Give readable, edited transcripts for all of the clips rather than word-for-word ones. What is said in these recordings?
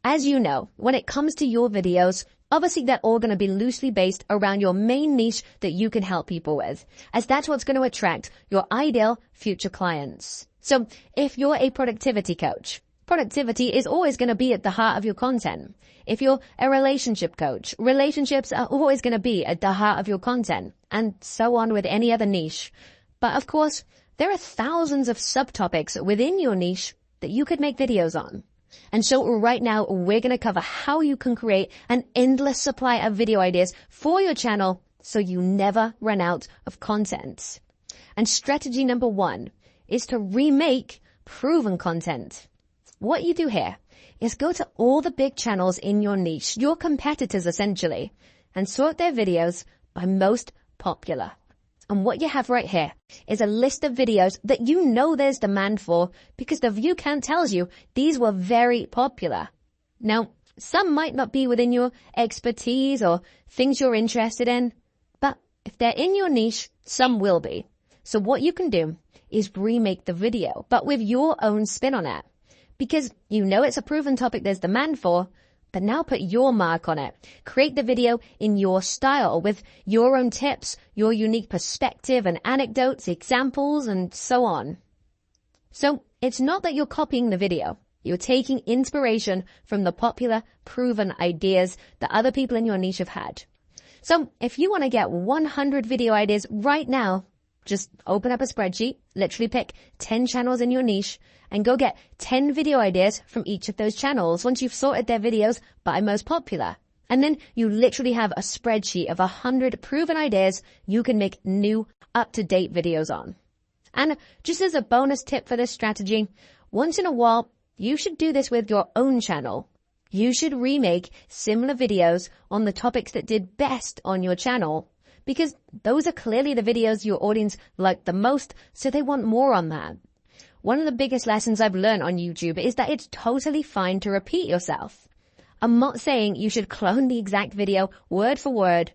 as you know, when it comes to your videos, obviously they're all going to be loosely based around your main niche that you can help people with, as that's what's going to attract your ideal future clients. So if you're a productivity coach, productivity is always going to be at the heart of your content. If you're a relationship coach, relationships are always going to be at the heart of your content, and so on with any other niche. But of course, there are thousands of subtopics within your niche that you could make videos on. And so right now, we're going to cover how you can create an endless supply of video ideas for your channel so you never run out of content. And strategy number 1 is to remake proven content. What you do here is go to all the big channels in your niche, your competitors essentially, and sort their videos by most popular. And what you have right here is a list of videos that you know there's demand for because the view count tells you these were very popular. Now, some might not be within your expertise or things you're interested in, but if they're in your niche, some will be. So what you can do is remake the video, but with your own spin on it. Because you know it's a proven topic there's demand for, but now put your mark on it. Create the video in your style with your own tips, your unique perspective and anecdotes, examples, and so on. So it's not that you're copying the video. You're taking inspiration from the popular, proven ideas that other people in your niche have had. So if you want to get 100 video ideas right now, just open up a spreadsheet, literally pick 10 channels in your niche, and go get 10 video ideas from each of those channels once you've sorted their videos by most popular. And then you literally have a spreadsheet of 100 proven ideas you can make new, up-to-date videos on. And just as a bonus tip for this strategy, once in a while, you should do this with your own channel. You should remake similar videos on the topics that did best on your channel, because those are clearly the videos your audience liked the most, so they want more on that. One of the biggest lessons I've learned on YouTube is that it's totally fine to repeat yourself. I'm not saying you should clone the exact video word for word,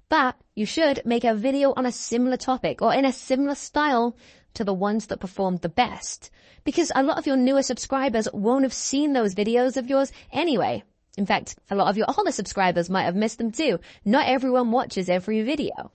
but you should make a video on a similar topic or in a similar style to the ones that performed the best. Because a lot of your newer subscribers won't have seen those videos of yours anyway. In fact, a lot of your older subscribers might have missed them too. Not everyone watches every video.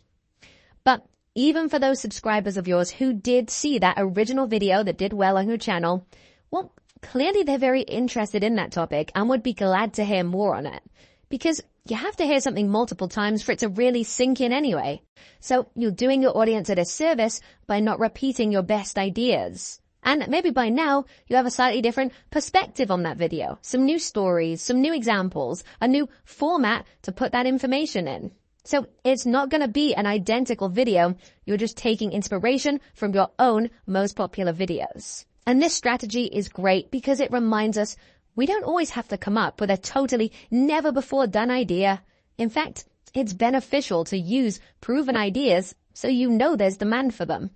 But even for those subscribers of yours who did see that original video that did well on your channel, well, clearly they're very interested in that topic and would be glad to hear more on it. Because you have to hear something multiple times for it to really sink in anyway. So you're doing your audience a disservice by not repeating your best ideas. And maybe by now, you have a slightly different perspective on that video. Some new stories, some new examples, a new format to put that information in. So it's not going to be an identical video. You're just taking inspiration from your own most popular videos. And this strategy is great because it reminds us we don't always have to come up with a totally never before done idea. In fact, it's beneficial to use proven ideas so you know there's demand for them.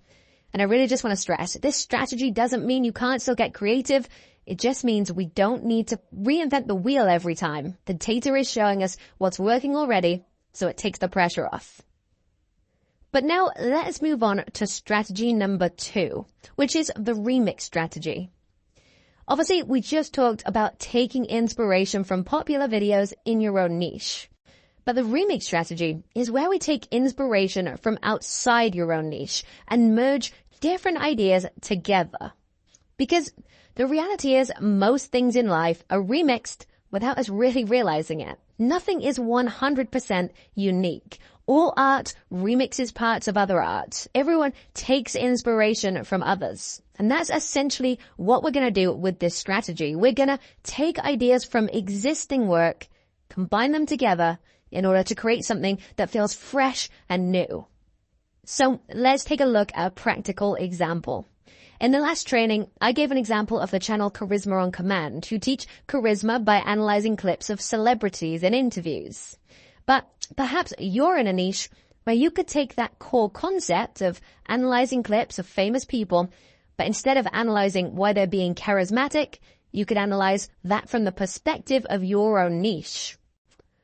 And I really just want to stress, this strategy doesn't mean you can't still get creative. It just means we don't need to reinvent the wheel every time. The data is showing us what's working already, so it takes the pressure off. But now let's move on to strategy number 2, which is the remix strategy. Obviously, we just talked about taking inspiration from popular videos in your own niche. But the remix strategy is where we take inspiration from outside your own niche and merge different ideas together. Because the reality is most things in life are remixed without us really realizing it. Nothing is 100% unique. All art remixes parts of other art. Everyone takes inspiration from others. And that's essentially what we're going to do with this strategy. We're going to take ideas from existing work, combine them together in order to create something that feels fresh and new. So let's take a look at a practical example. In the last training, I gave an example of the channel Charisma on Command, who teach charisma by analyzing clips of celebrities in interviews. But perhaps you're in a niche where you could take that core concept of analyzing clips of famous people, but instead of analyzing why they're being charismatic, you could analyze that from the perspective of your own niche.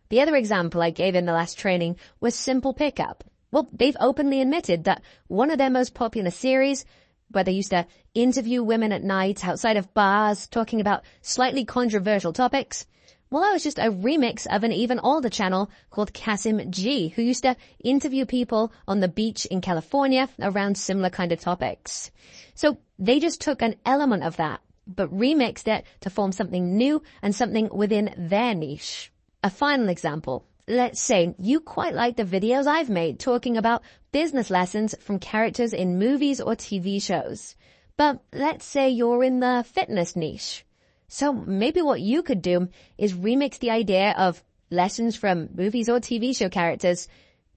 The other example I gave in the last training was Simple Pickup. Well, they've openly admitted that one of their most popular series, where they used to interview women at night outside of bars talking about slightly controversial topics, Well, that was just a remix of an even older channel called Kasim G, who used to interview people on the beach in California around similar kind of topics. So they just took an element of that, but remixed it to form something new and something within their niche. A final example. Let's say you quite like the videos I've made talking about business lessons from characters in movies or TV shows. But let's say you're in the fitness niche. So maybe what you could do is remix the idea of lessons from movies or TV show characters,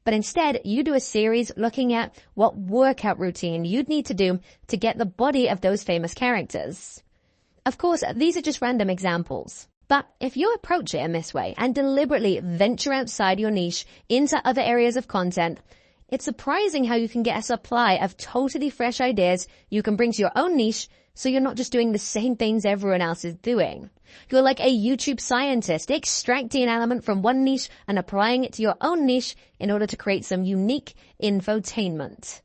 but instead you do a series looking at what workout routine you'd need to do to get the body of those famous characters. Of course, these are just random examples. But if you approach it in this way and deliberately venture outside your niche into other areas of content, it's surprising how you can get a supply of totally fresh ideas you can bring to your own niche, so you're not just doing the same things everyone else is doing. You're like a YouTube scientist, extracting an element from one niche and applying it to your own niche in order to create some unique infotainment.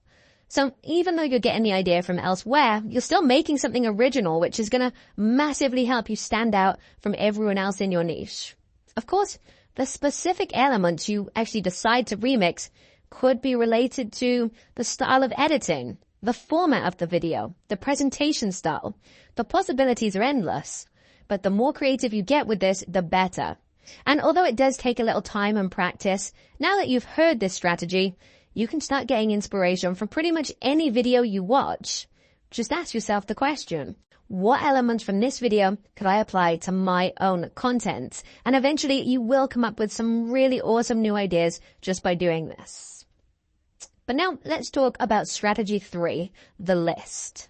So even though you're getting the idea from elsewhere, you're still making something original, which is going to massively help you stand out from everyone else in your niche. Of course, the specific elements you actually decide to remix could be related to the style of editing, the format of the video, the presentation style. The possibilities are endless, but the more creative you get with this, the better. And although it does take a little time and practice, now that you've heard this strategy, you can start getting inspiration from pretty much any video you watch. Just ask yourself the question, what elements from this video could I apply to my own content? And eventually you will come up with some really awesome new ideas just by doing this. But now let's talk about strategy 3, the list.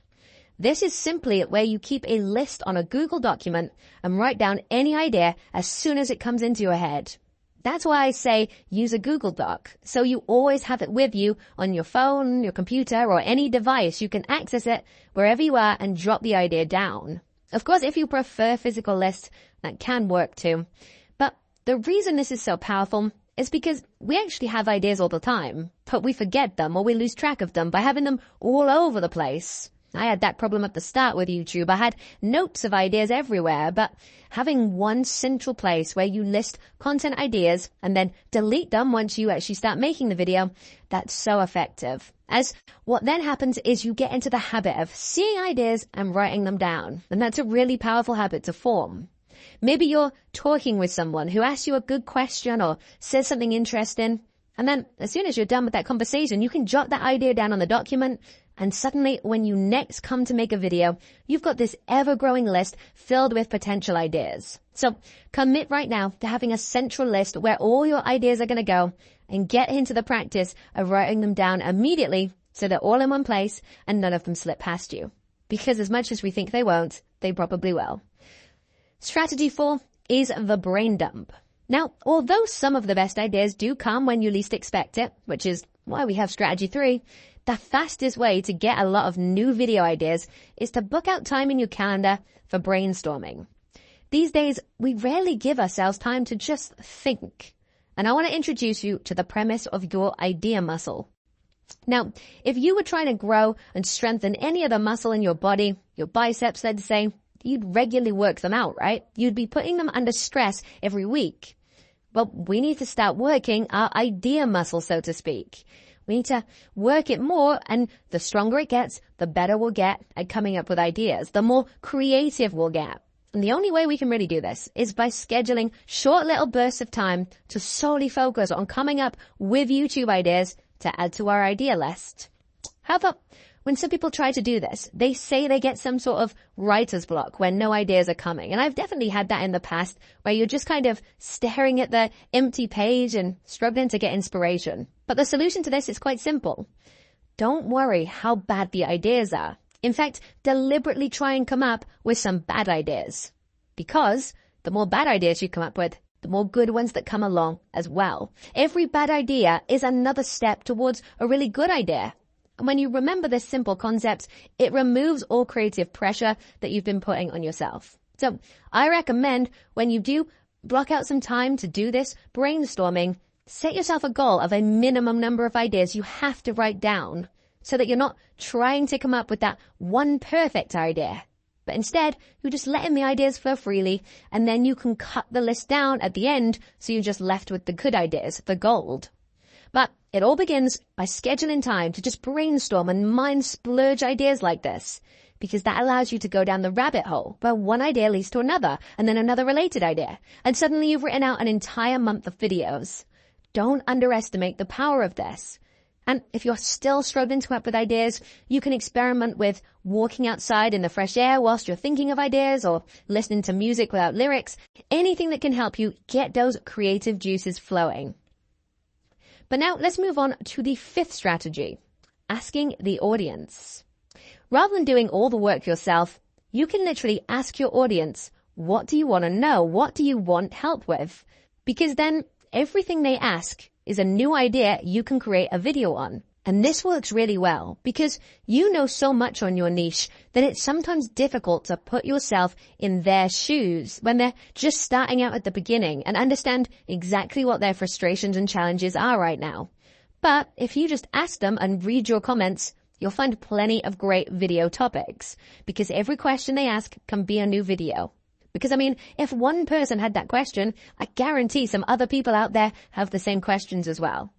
This is simply where you keep a list on a Google document and write down any idea as soon as it comes into your head. That's why I say use a Google Doc, so you always have it with you on your phone, your computer, or any device. You can access it wherever you are and drop the idea down. Of course, if you prefer physical lists, that can work too. But the reason this is so powerful is because we actually have ideas all the time, but we forget them or we lose track of them by having them all over the place. I had that problem at the start with YouTube. I had notes of ideas everywhere, but having one central place where you list content ideas and then delete them once you actually start making the video, that's so effective. As what then happens is you get into the habit of seeing ideas and writing them down, and that's a really powerful habit to form. Maybe you're talking with someone who asks you a good question or says something interesting, and then as soon as you're done with that conversation, you can jot that idea down on the document, and suddenly when you next come to make a video, you've got this ever-growing list filled with potential ideas. So commit right now to having a central list where all your ideas are going to go, and get into the practice of writing them down immediately so they're all in one place and none of them slip past you. Because as much as we think they won't, they probably will. Strategy 4 is the brain dump. Now, although some of the best ideas do come when you least expect it, which is why we have strategy 3, the fastest way to get a lot of new video ideas is to book out time in your calendar for brainstorming. These days, we rarely give ourselves time to just think. And I want to introduce you to the premise of your idea muscle. Now, if you were trying to grow and strengthen any other muscle in your body, your biceps, let's say, you'd regularly work them out, right? You'd be putting them under stress every week. Well, we need to start working our idea muscle, so to speak. We need to work it more, and the stronger it gets, the better we'll get at coming up with ideas, the more creative we'll get. And the only way we can really do this is by scheduling short little bursts of time to solely focus on coming up with YouTube ideas to add to our idea list. However, when some people try to do this, they say they get some sort of writer's block when no ideas are coming. And I've definitely had that in the past, where you're just kind of staring at the empty page and struggling to get inspiration. But the solution to this is quite simple. Don't worry how bad the ideas are. In fact, deliberately try and come up with some bad ideas. Because the more bad ideas you come up with, the more good ones that come along as well. Every bad idea is another step towards a really good idea. And when you remember this simple concept, it removes all creative pressure that you've been putting on yourself. So I recommend when you do block out some time to do this brainstorming, set yourself a goal of a minimum number of ideas you have to write down so that you're not trying to come up with that one perfect idea. But instead, you're just letting the ideas flow freely, and then you can cut the list down at the end so you're just left with the good ideas, the gold. But it all begins by scheduling time to just brainstorm and mind splurge ideas like this, because that allows you to go down the rabbit hole where one idea leads to another and then another related idea, and suddenly you've written out an entire month of videos. Don't underestimate the power of this. And if you're still struggling to come up with ideas, you can experiment with walking outside in the fresh air whilst you're thinking of ideas, or listening to music without lyrics, anything that can help you get those creative juices flowing. But now let's move on to the fifth strategy, asking the audience. Rather than doing all the work yourself, you can literally ask your audience, what do you want to know? What do you want help with? Because then everything they ask is a new idea you can create a video on. And this works really well because you know so much on your niche that it's sometimes difficult to put yourself in their shoes when they're just starting out at the beginning and understand exactly what their frustrations and challenges are right now. But if you just ask them and read your comments, you'll find plenty of great video topics because every question they ask can be a new video. Because, if one person had that question, I guarantee some other people out there have the same questions as well.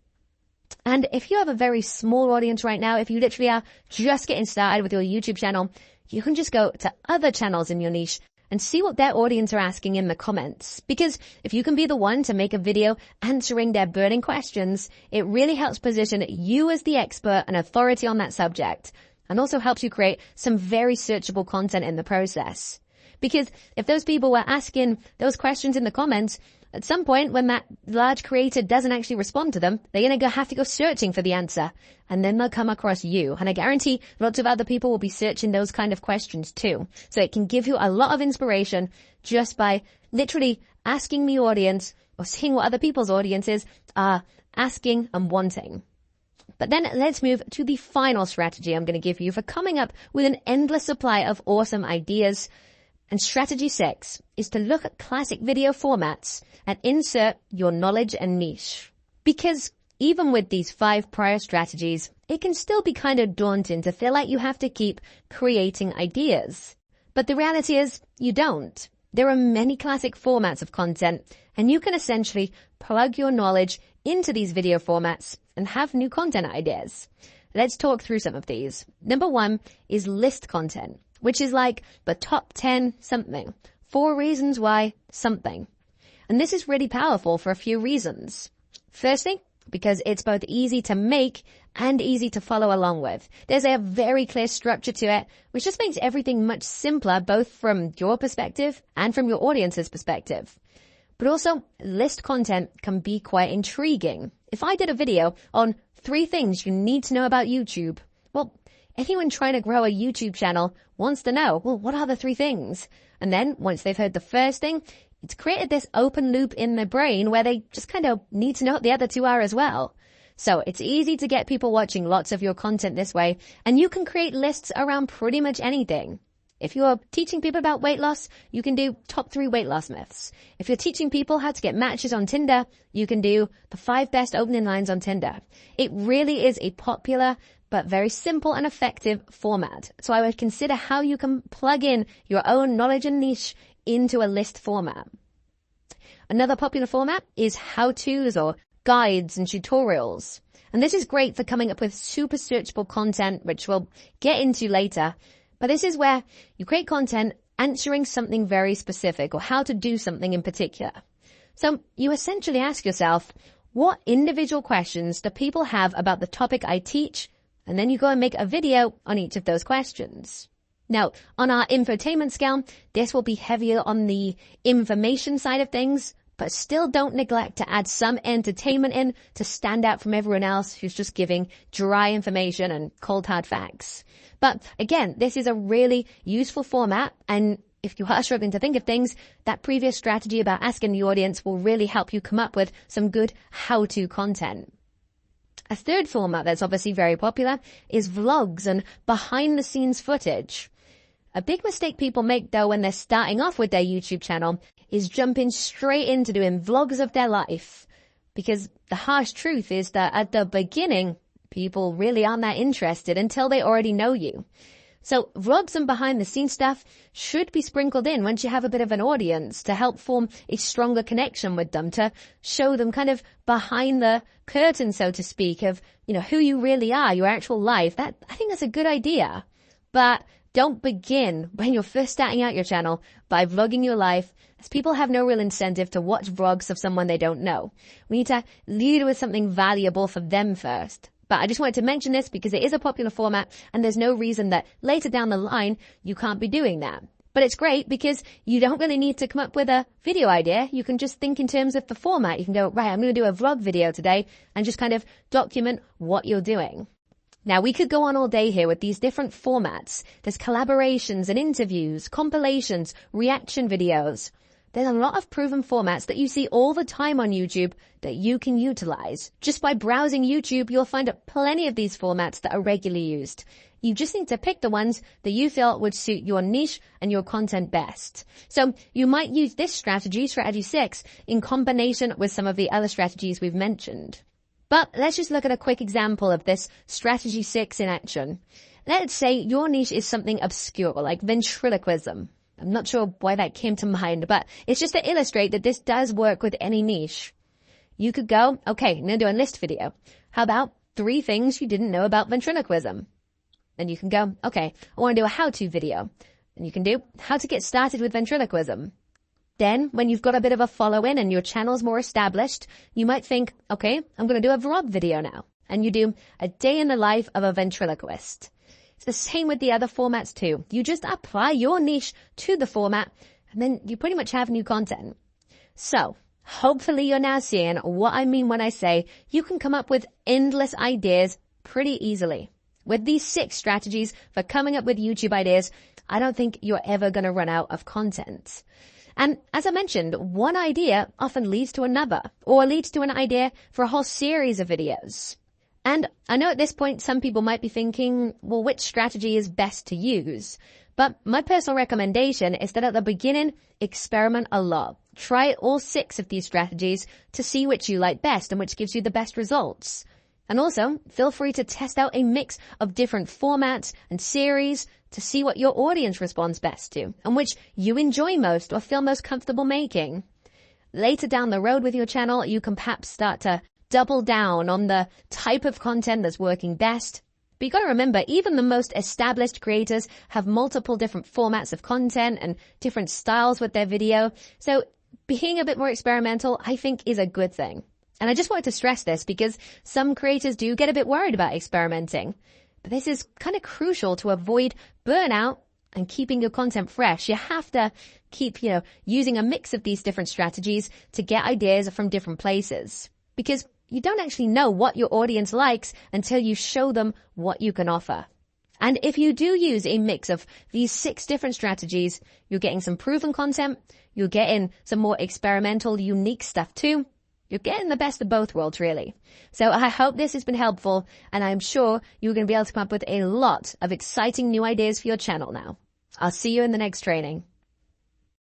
And if you have a very small audience right now, if you literally are just getting started with your YouTube channel, you can just go to other channels in your niche and see what their audience are asking in the comments. Because if you can be the one to make a video answering their burning questions, it really helps position you as the expert and authority on that subject, and also helps you create some very searchable content in the process. Because if those people were asking those questions in the comments, at some point when that large creator doesn't actually respond to them, they're going to have to go searching for the answer. And then they'll come across you. And I guarantee lots of other people will be searching those kind of questions too. So it can give you a lot of inspiration just by literally asking the audience or seeing what other people's audiences are asking and wanting. But then let's move to the final strategy I'm going to give you for coming up with an endless supply of awesome ideas. And strategy 6 is to look at classic video formats and insert your knowledge and niche. Because even with these 5 prior strategies, it can still be kind of daunting to feel like you have to keep creating ideas. But the reality is you don't. There are many classic formats of content, and you can essentially plug your knowledge into these video formats and have new content ideas. Let's talk through some of these. Number 1 is list content, which is like the top 10 something, 4 reasons why something. And this is really powerful for a few reasons. Firstly, because it's both easy to make and easy to follow along with. There's a very clear structure to it, which just makes everything much simpler, both from your perspective and from your audience's perspective. But also, list content can be quite intriguing. If I did a video on 3 things you need to know about YouTube, well, anyone trying to grow a YouTube channel wants to know, well, what are the 3 things? And then once they've heard the first thing, it's created this open loop in their brain where they just kind of need to know what the other 2 are as well. So it's easy to get people watching lots of your content this way, and you can create lists around pretty much anything. If you're teaching people about weight loss, you can do top 3 weight loss myths. If you're teaching people how to get matches on Tinder, you can do the 5 best opening lines on Tinder. It really is a popular but very simple and effective format. So I would consider how you can plug in your own knowledge and niche into a list format. Another popular format is how-tos or guides and tutorials. And this is great for coming up with super searchable content, which we'll get into later. But this is where you create content answering something very specific or how to do something in particular. So you essentially ask yourself, what individual questions do people have about the topic I teach? And then you go and make a video on each of those questions. Now, on our infotainment scale, this will be heavier on the information side of things, but still don't neglect to add some entertainment in to stand out from everyone else who's just giving dry information and cold hard facts. But again, this is a really useful format, and if you are struggling to think of things, that previous strategy about asking the audience will really help you come up with some good how-to content. A third format that's obviously very popular is vlogs and behind-the-scenes footage. A big mistake people make, though, when they're starting off with their YouTube channel is jumping straight into doing vlogs of their life. Because the harsh truth is that at the beginning, people really aren't that interested until they already know you. So vlogs and behind the scenes stuff should be sprinkled in once you have a bit of an audience to help form a stronger connection with them, to show them kind of behind the curtain, so to speak, of, who you really are, your actual life. I think that's a good idea. But don't begin when you're first starting out your channel by vlogging your life, as people have no real incentive to watch vlogs of someone they don't know. We need to lead with something valuable for them first. But I just wanted to mention this because it is a popular format and there's no reason that later down the line you can't be doing that. But it's great because you don't really need to come up with a video idea. You can just think in terms of the format. You can go, right, I'm going to do a vlog video today and just kind of document what you're doing. Now, we could go on all day here with these different formats. There's collaborations and interviews, compilations, reaction videos. There's a lot of proven formats that you see all the time on YouTube that you can utilize. Just by browsing YouTube, you'll find plenty of these formats that are regularly used. You just need to pick the ones that you feel would suit your niche and your content best. So you might use this strategy 6, in combination with some of the other strategies we've mentioned. But let's just look at a quick example of this strategy 6 in action. Let's say your niche is something obscure, like ventriloquism. I'm not sure why that came to mind, but it's just to illustrate that this does work with any niche. You could go, okay, I'm going to do a list video. How about 3 things you didn't know about ventriloquism? Then you can go, okay, I want to do a how-to video. And you can do how to get started with ventriloquism. Then, when you've got a bit of a following and your channel's more established, you might think, okay, I'm going to do a vlog video now. And you do a day in the life of a ventriloquist. It's the same with the other formats too. You just apply your niche to the format and then you pretty much have new content. So, hopefully you're now seeing what I mean when I say you can come up with endless ideas pretty easily. With these 6 strategies for coming up with YouTube ideas, I don't think you're ever going to run out of content. And as I mentioned, one idea often leads to another, or leads to an idea for a whole series of videos. And I know at this point some people might be thinking, well, which strategy is best to use? But my personal recommendation is that at the beginning, experiment a lot. Try all 6 of these strategies to see which you like best and which gives you the best results. And also, feel free to test out a mix of different formats and series to see what your audience responds best to and which you enjoy most or feel most comfortable making. Later down the road with your channel, you can perhaps start to double down on the type of content that's working best. But you got to remember, even the most established creators have multiple different formats of content and different styles with their video. So being a bit more experimental, I think, is a good thing. And I just wanted to stress this because some creators do get a bit worried about experimenting. But this is kind of crucial to avoid burnout and keeping your content fresh. You have to keep, using a mix of these different strategies to get ideas from different places. Because you don't actually know what your audience likes until you show them what you can offer. And if you do use a mix of these 6 different strategies, you're getting some proven content, you're getting some more experimental, unique stuff too. You're getting the best of both worlds, really. So I hope this has been helpful, and I'm sure you're going to be able to come up with a lot of exciting new ideas for your channel now. I'll see you in the next training.